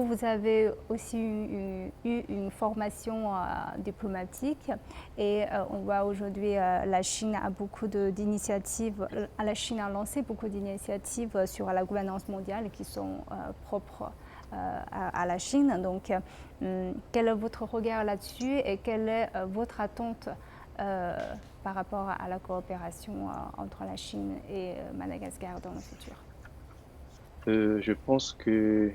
vous avez aussi eu une formation diplomatique et on voit aujourd'hui la Chine a beaucoup d'initiatives, la Chine a lancé beaucoup d'initiatives sur la gouvernance mondiale qui sont propres à la Chine. Donc, quel est votre regard là-dessus et quelle est votre attente par rapport à la coopération entre la Chine et Madagascar dans le futur? Je pense que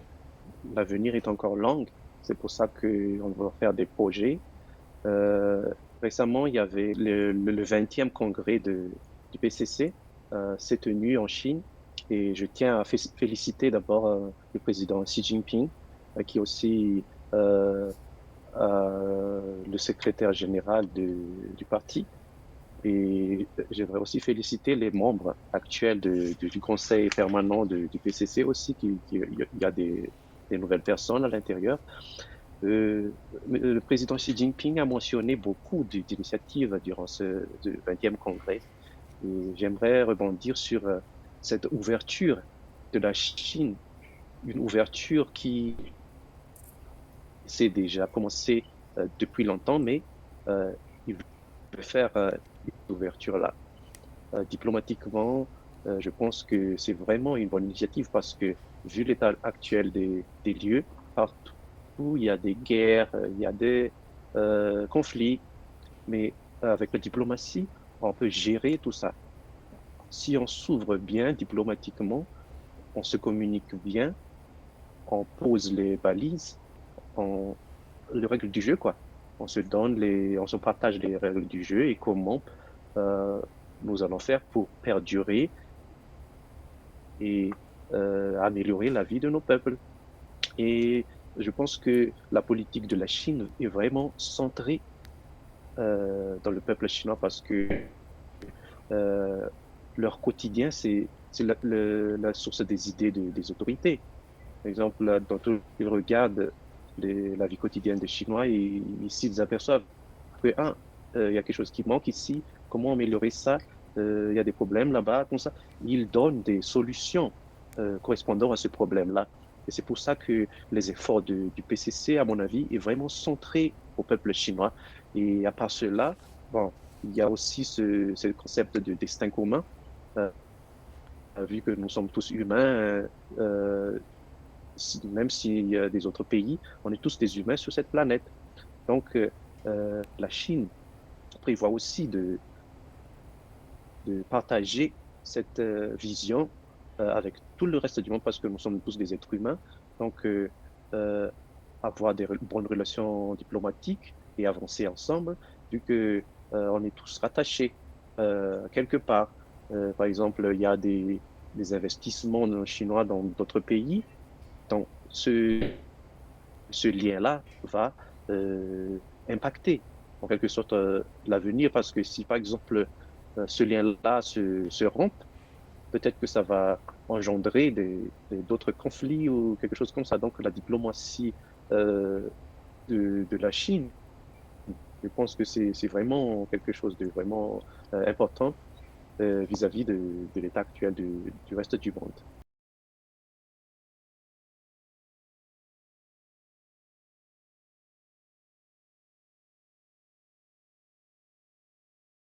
l'avenir est encore long. C'est pour ça qu'on va faire des projets. Récemment, il y avait le 20e congrès du PCC s'est tenu en Chine et je tiens à féliciter d'abord le président Xi Jinping, qui est aussi euh, le secrétaire général du parti. Et j'aimerais aussi féliciter les membres actuels du conseil permanent du PCC aussi, il y a des nouvelles personnes à l'intérieur. Le président Xi Jinping a mentionné beaucoup d'initiatives durant ce 20e congrès. Et j'aimerais rebondir sur cette ouverture de la Chine, une ouverture qui s'est déjà commencé depuis longtemps, mais il veut faire cette ouverture-là. Diplomatiquement, je pense que c'est vraiment une bonne initiative parce que vu l'état actuel des lieux, partout, il y a des guerres, il y a des conflits, mais avec la diplomatie, on peut gérer tout ça. Si on s'ouvre bien diplomatiquement, on se communique bien, on pose les balises, on, les règles du jeu, quoi. On se partage les règles du jeu et comment euh, nous allons faire pour perdurer et améliorer la vie de nos peuples. Et je pense que la politique de la Chine est vraiment centrée dans le peuple chinois parce que euh, leur quotidien, c'est la source des idées des autorités. Par exemple, dans tout, ils regardent la vie quotidienne des Chinois et s'ils aperçoivent que, il y a quelque chose qui manque ici, comment améliorer ça, il y a des problèmes là-bas, comme ça, ils donnent des solutions correspondant à ce problème-là. Et c'est pour ça que les efforts du PCC, à mon avis, est vraiment centré au peuple chinois. Et à part cela, bon, il y a aussi ce concept de destin commun. Euh, Vu que nous sommes tous humains, même s'il y a des autres pays, on est tous des humains sur cette planète. Donc, la Chine prévoit aussi de partager cette vision avec tout le reste du monde parce que nous sommes tous des êtres humains. Donc, avoir des bonnes relations diplomatiques et avancer ensemble, vu que on est tous rattachés quelque part. Par exemple, il y a des investissements chinois dans d'autres pays. Donc, ce lien-là va impacter en quelque sorte l'avenir parce que si par exemple ce lien-là se rompt, peut-être que ça va engendrer d'autres conflits ou quelque chose comme ça. Donc la diplomatie euh, de la Chine, je pense que c'est vraiment quelque chose de vraiment important vis-à-vis de l'état actuel du reste du monde.